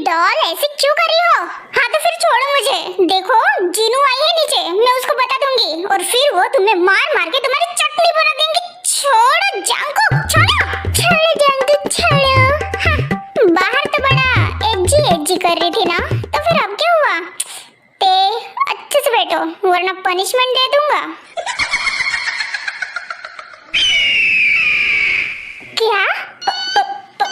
Doll ऐसे क्यों कर रही हो? हाँ तो फिर छोड़ो मुझे। देखो जीनू आई है नीचे, मैं उसको बता दूंगी और फिर वो तुम्हें मार मार के तुम्हारी चटनी बना देंगे। छोड़ो जांको, छोड़ो छोड़ो जांको छोड़ो। हाँ, बाहर तो बड़ा एजी कर रही थी ना, तो फिर अब क्या हुआ? ते अच्छे से बैठो वरना पनिशमेंट दे दूंगा। क्या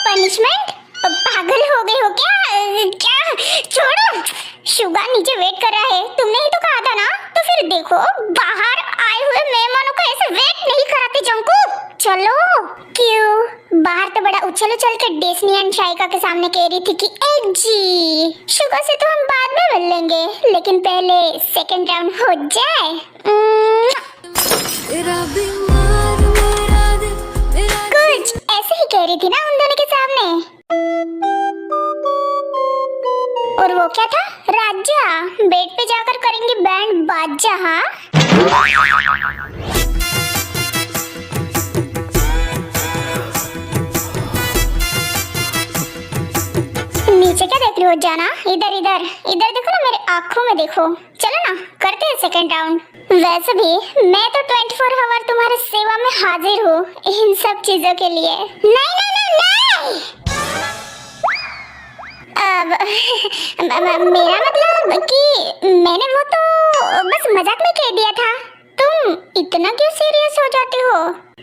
पनिशमेंट? पागल हो गए हो क्या? क्या? छोड़ो, शुगा नीचे वेट कर रहा है, तुमने ही तो कहा था ना। तो फिर देखो बाहर आए हुए मेहमानों को ऐसे वेट नहीं कराते जंकू। चलो। क्यों? बाहर तो बड़ा उछल उछल के डेस्नी एंड शाइका के सामने कह रही थी कि जी शुगा से तो हम बाद में मिल लेंगे, लेकिन पहले सेकंड राउंड हो जाए। कुछ ऐसे ही कह रही थी ना उन दोनों के सामने। और वो क्या था? राजा बेड पे जाकर करेंगे बैंड बाजा। हाँ नीचे क्या देख रही हो? जाना इधर इधर इधर देखो ना, मेरे आंखों में देखो। चलो ना करते हैं सेकंड राउंड। वैसे भी मैं तो 24 आवर तुम्हारे सेवा में हाजिर हूँ इन सब चीजों के लिए। नहीं नहीं नहीं नहीं। मेरा मतलब कि मैंने वो तो बस मजाक में कह दिया था। तुम इतना क्यों सीरियस हो जाती हो?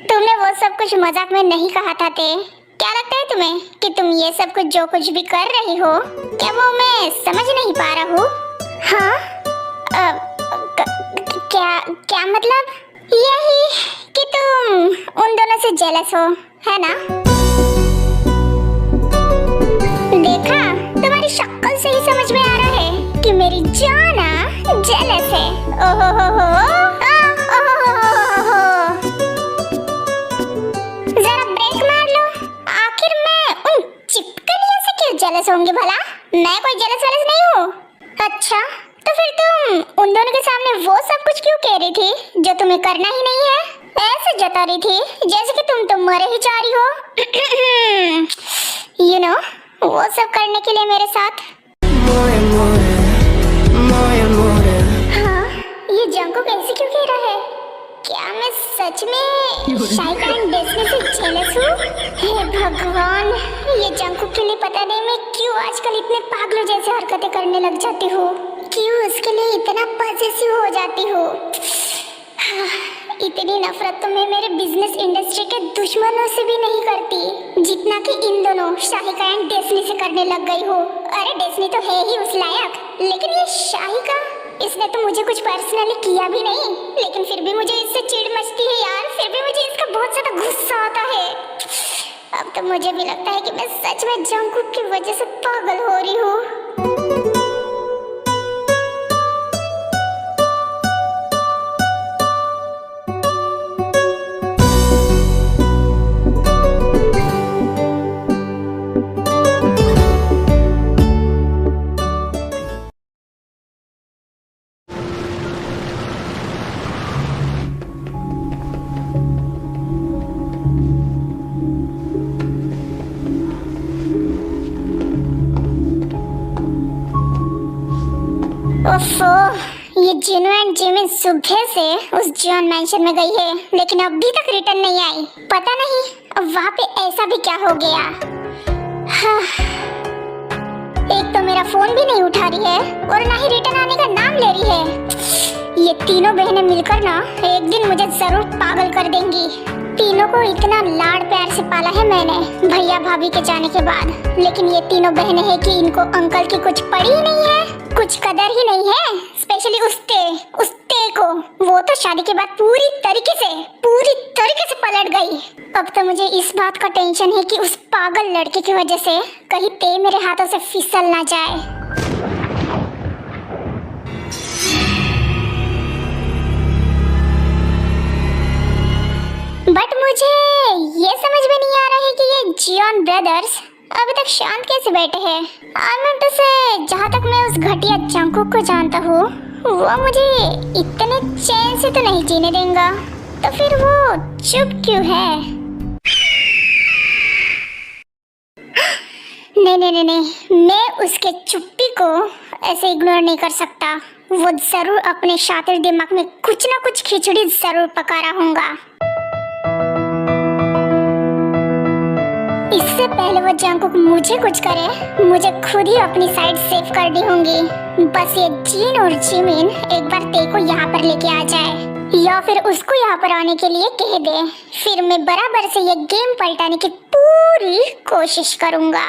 तुमने वो सब कुछ मजाक में नहीं कहा था। क्या लगता है तुम्हें कि तुम ये सब कुछ जो कुछ भी कर रही हो, क्या वो मैं समझ नहीं पा रहा हूँ? हाँ क्या क्या मतलब? यही कि तुम उन दोनों से जेलस हो, है ना? देखा, तुम्हारी शक्ल से ही समझ में आ रहा है कि मेरी जाना जेलस है। ओहो हो जरा ब्रेक मार लो। आखिर मैं उन चिपकलियों से क्यों जेलस होंगी भला? मैं कोई जेलस वेलस नहीं हूँ। अच्छा तो फिर तुम उन दोनों के सामने वो सब कुछ क्यों कह रही थी जो तुम्हें करना ही नहीं है? ऐसे जता रही थी जैसे कि तुम तो मरे ही जा रही हो। You know, वो सब करने के लिए मेरे साथ। हाँ, ये जंको कैसे क्यों कह रहा है? क्या मैं सच में शाइका एंड डेस्नी से जेलस हूँ? हे भगवान, ये जंको के लिए पता नहीं मैं क्यों आजकल इतने पागलों जैसे हरकतें करने लग जाती हूँ। क्यों उसके लिए इतना पॉसेसिव हो जाती हूँ? इतनी नफरत तो मैं मेरे बिजनेस इंडस्ट्री के दुश्मनों से भी नहीं करती जितना कि इन दोनों शाहिका एंड डेस्नी से करने लग गई हो। अरे डेस्नी तो है ही उस लायक, लेकिन ये शाहिका, इसने तो मुझे कुछ पर्सनली किया भी नहीं, लेकिन फिर भी मुझे इससे चिढ़ मचती है यार। फिर भी मुझे इसका बहुत ज्यादा गुस्सा आता है। अब तो मुझे भी लगता है कि मैं सच में जंकुक की वजह से पागल हो रही हूँ। ओफो, ये जिनो एंड जिमिन सुबह से उस जॉन मैंशन में गई है, लेकिन अभी तक रिटर्न नहीं आई। पता नहीं अब वहाँ पे ऐसा भी क्या हो गया। हाँ, एक तो मेरा फोन भी नहीं उठा रही है और ना ही रिटर्न आने का नाम ले रही है। ये तीनों बहनें मिलकर ना एक दिन मुझे जरूर पागल कर देंगी। तीनों को इतना लाड़ प्यार से पाला है मैंने भैया भाभी के जाने के बाद, लेकिन ये तीनों बहनें हैं कि इनको अंकल की कुछ पड़ी ही नहीं है, कुछ कदर ही नहीं है। स्पेशली उस्ते को, वो तो शादी के बाद पूरी तरीके से पलट गई। अब तो मुझे इस बात का टेंशन है कि उस पागल लड़के की वजह से कहीं ते मेरे हाथों से फिसल ना जाए। बट मुझे ये समझ में नहीं आ रहा है कि ये जियोन ब्रदर्स अभी तक शांत कैसे बैठे हैं। आर्मेंटो से जहाँ तक मैं उस घटिया जंकुक को जानता हूँ, वो मुझे इतने चैन से तो नहीं जीने देगा, तो फिर वो चुप क्यों है? नहीं नहीं नहीं नहीं, मैं उसके चुप्पी को ऐसे इग्नोर नहीं कर सकता। वो जरूर अपने शातिर दिमाग में कुछ ना कुछ खिचड़ी जरूर पका रहा होगा। इससे पहले वो जंकुक मुझे कुछ करे, मुझे खुद ही अपनी साइड सेव करनी होंगी। बस ये जीन और जिमिन एक बार ते को यहाँ पर लेके आ जाए या फिर उसको यहाँ पर आने के लिए कह दे, फिर मैं बराबर से ये गेम पलटाने की पूरी कोशिश करूँगा।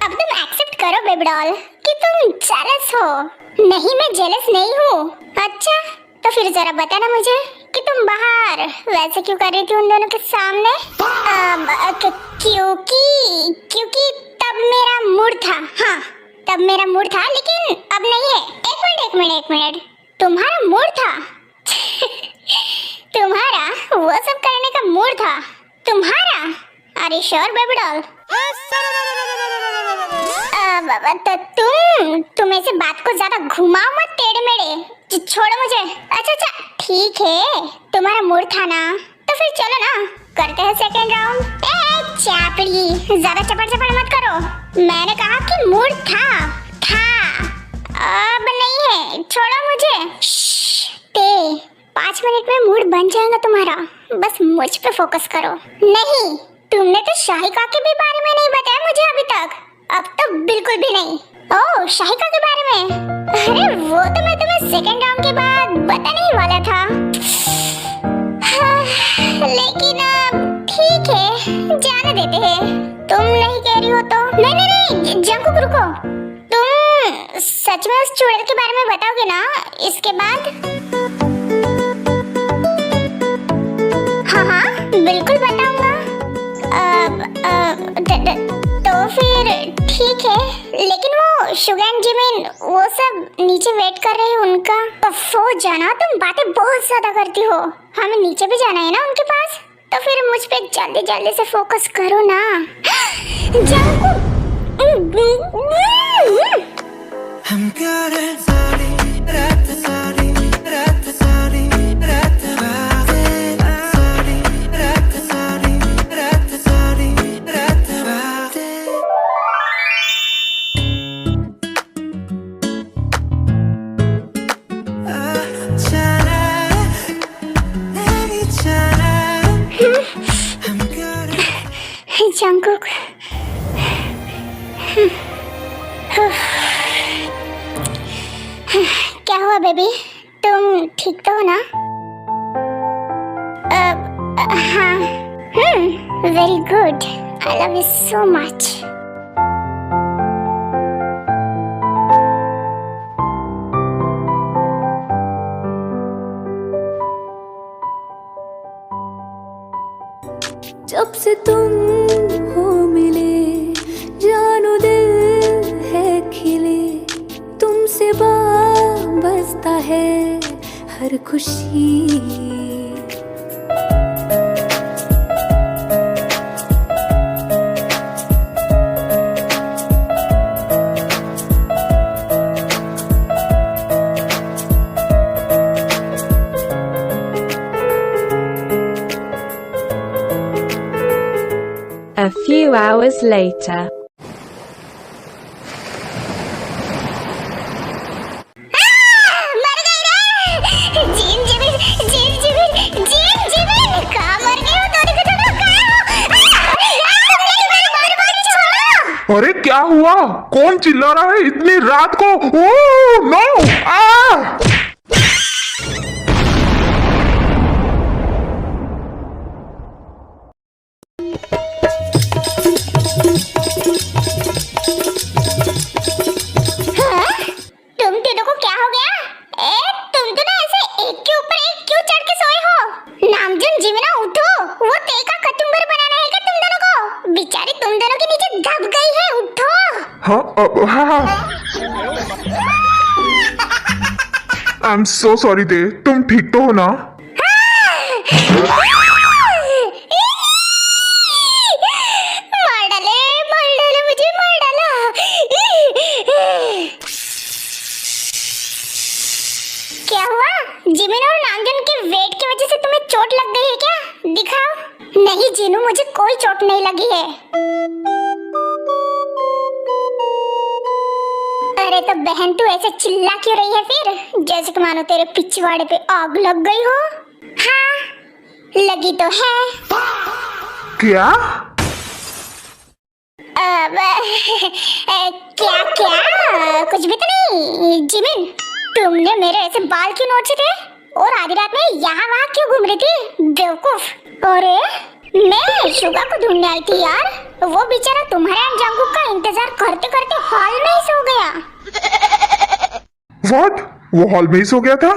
अब तुम एक्सेप्ट करो बेबी डॉल कि तुम जेलस हो। नहीं, मैं जेलस नहीं हूँ। अच्छा, तो फिर जरा बताना मुझे कि तुम बाहर वैसे क्यों कर रही थी उन दोनों के सामने? क्योंकि तब मेरा मूड था। हाँ, तब मेरा मूड था, लेकिन अब नहीं है। एक मिनट, तुम्हारा मूड था? तुम्हारा वो सब करने का मूड था तुम्हारा? अरे श्योर बेबी डॉल? तुम ऐसे बात को ज्यादा घुमाओ मत टेढ़े मेढ़े। छोड़ो मुझे। अच्छा, ठीक है, तुम्हारा मूड था ना, तो फिर चलो ना, करते हैं सेकंड राउंड। चापड़ी, ज्यादा चपड़ मत करो। मैंने कहा कि मूड था। अब नहीं है, छोड़ो मुझे। ते 5 मिनट में मूड बन जाएगा तुम्हारा, बस मुझ पे फोकस करो। नहीं, तुमने तो शाहिका के भी बारे में नहीं बताया मुझे अभी तक। अब तो बिल्कुल भी नहीं। ओह, शाहिका के बारे में? अरे वो तो मैं तुम्हें सेकंड राउंड के बाद बताने ही वाला था। लेकिन ठीक है, जाने देते हैं। तुम नहीं कह रही हो तो? नहीं, जंकुक रुको। तुम सच में उस चुड़ैल के बारे में बताओगे ना इसके बाद? हाँ, बिल्कुल बताऊंगा। तो फिर ठीक है, लेकिन वो शुगर एंड जिमिन वो सब नीचे वेट कर रहे हैं उनका। तो जाना, तुम बातें बहुत ज्यादा करती हो। हमें नीचे भी जाना है ना उनके पास, तो फिर मुझ पे जल्दी से फोकस करो ना। जंकुक, क्या हुआ बेबी? तुम ठीक तो हो ना? हाँ, very good. I love you so much. जब से तुम हो मिले, जानो दिल है खिले, तुमसे बसता है हर खुशी। A few hours later. मर गई रे! जीन जिमिन, कहाँ मर गए हो? दोनों के दोनों कहाँ हो? अरे क्या हुआ? कौन चिल्ला रहा है इतनी रात को? Oh no! तुम तीनों को क्या हो गया? तुम तो ना ऐसे एक के ऊपर एक क्यों चढ़ के सोए हो? नामजन जिमिना, उठो। वो ते का कचुम्बर बनाना है क्या तुम दोनों को? बेचारी तुम दोनों के नीचे दब गई है, उठो। हाँ। आई एम सो सॉरी ते, तुम ठीक तो हो ना? मार डाले मुझे, मार डाला। नहीं जीनू, मुझे कोई चोट नहीं लगी है। अरे तो बहन तू ऐसे चिल्ला क्यों रही है फिर, जैसे कि मानो तेरे पिछवाड़े पे आग लग गई हो। हाँ लगी तो है। क्या? क्या क्या कुछ भी तो नहीं। जिमिन तुमने मेरे ऐसे बाल क्यों नोचे थे और आधी रात में यहाँ वहाँ क्यों घूम रही थी बेवकूफ। अरे मैं शुगा को ढूंढने आई थी यार, वो बेचारा तुम्हारे एंड जंगकुक का इंतजार करते करते हॉल में ही सो गया। व्हाट? वो हॉल में ही सो गया था?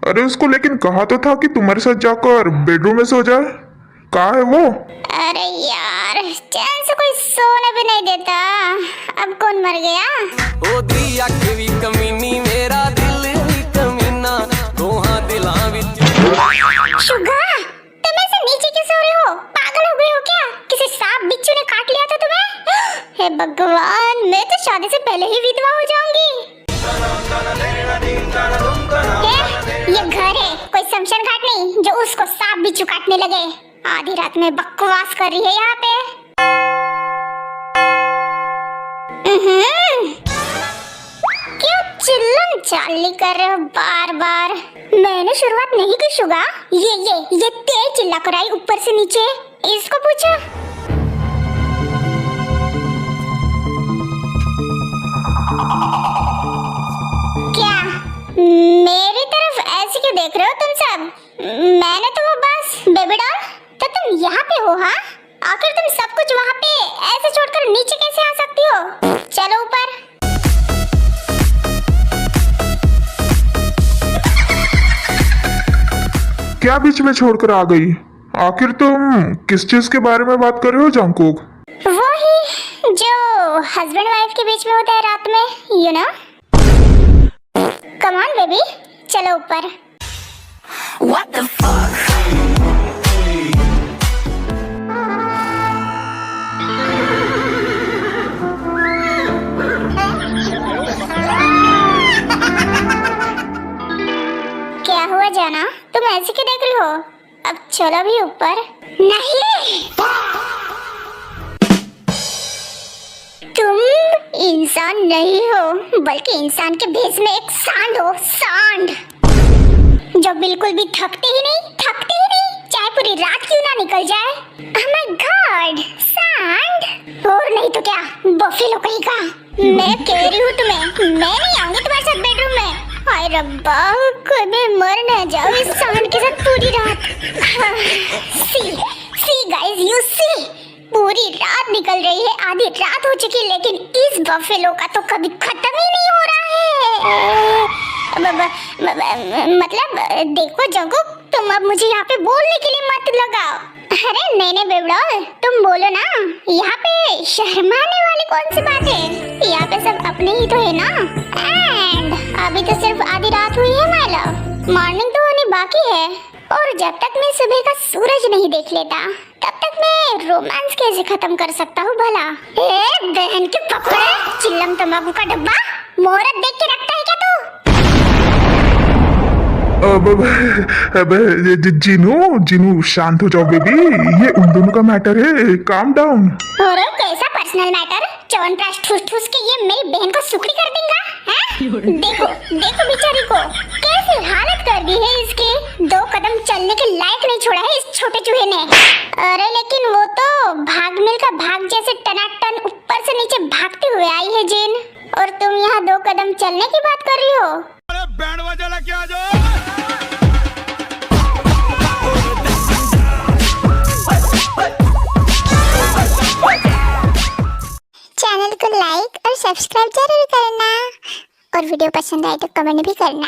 अरे उसको लेकिन कहा तो था कि तुम्हारे साथ जाकर बेडरूम में सो जाए। कहाँ है वो? अरे यार चैन से कोई सोने भी नहीं देता। अब कौन मर गया? ओ दी अख भी कमीनी मेरा दिल भी कमीना दोहां दिलां विच। शुगा तुम ऐसे नीचे क्यों सो रहे हो? पागल हो गए हो क्या? किसी सांप बिच्छू ने काट लिया था तुम्हें? हे भगवान, मैं तो शादी से पहले ही विधवा हो जाऊंगी। ये घर है कोई शमशान घाट नहीं जो उसको सांप बिच्छू काटने लगे। आधी रात में बकवास कर रही है यहाँ पे। क्यों चिल्लम चाली कर रहे हो बार बार? मैंने शुरुआत नहीं की शुगा, ये तेज चिल्ला कर आई ऊपर से नीचे। इसको पूछा। क्या मेरी तरफ ऐसे क्यों देख रहे हो तुम सब? मैंने तो वो बस बेबी डॉल, तो तुम यहाँ पे हो? हाँ आखिर तुम सब कुछ वहाँ पे ऐसे छोड़कर नीचे कैसे आ सकती हो? चलो ऊपर। क्या बीच में छोड़कर आ गई? आखिर तुम किस चीज के बारे में बात कर रहे हो जंगकुक? वो ही जो हस्बैंड वाइफ के बीच में होता है रात में, you know. Come on baby चलो ऊपर। What the fuck? क्या हुआ जाना, तुम ऐसे क्यों देख रही हो? अब चलो भी ऊपर। नहीं तुम इंसान नहीं हो बल्कि इंसान के भेष में एक सांड हो, सांड जो बिल्कुल भी थकते ही नहीं, चाहे पूरी रात क्यों ना निकल जाए। Oh my God, सांड। और नहीं तो क्या बफेलो कहीं का। मैं कह रही हूँ तुम्हें, मैं नहीं आऊंगी तुम्हारे साथ बेडरूम में। हाय रब्बा, कभी मर न जाओ इस सांड के साथ पूरी रात। सी गाइस, यू सी, पूरी रात निकल रही है, आधी रात हो चुकी, लेकिन इस बफेलो का तो कभी खत्म ही नहीं हो रहा है। मतलब देखो जंगकुक, तुम अब मुझे यहाँ पे बोलने के लिए मत लगाओ। अरे नहीं बेबडॉल, तुम बोलो ना। यहाँ पे शर्माने वाली कौन सी बात है? यहाँ पे सब अपने ही तो है ना। एंड अभी तो सिर्फ आधी रात हुई है माय लव, मॉर्निंग तो होनी बाकी है। और जब तक मैं सुबह का सूरज नहीं देख लेता तब तक मैं रोमांस कैसे खत्म कर सकता हूँ भला? ए बहन के पकड़े, चिल्लम तंबाकू का डब्बा, मोहरत देख के रखता है क्या तू? जिनू शांत हो जाओ बेबी, ये उन दोनों का मैटर है, काम डाउन। और कैसा पर्सनल मैटर? चवनप्राश ठूस ठूस के ये मेरी बहन को सुकड़ी कर देगा हैं? देखो बेचारी को कैसी हालत कर दी है इसकी, 2 कदम चलने के लायक नहीं छोड़ा है इस छोटे चूहे ने। अरे लेकिन वो तो भाग मिल्खा भाग जैसे टनाटन ऊपर से नीचे भागते हुए आई है जिन, और तुम यहाँ 2 कदम चलने की बात कर रही हो। अरे बैंड बजा लेके आ जाओ। चैनल को लाइक और सब्सक्राइब जरूर करना, और वीडियो पसंद आए तो कमेंट भी करना।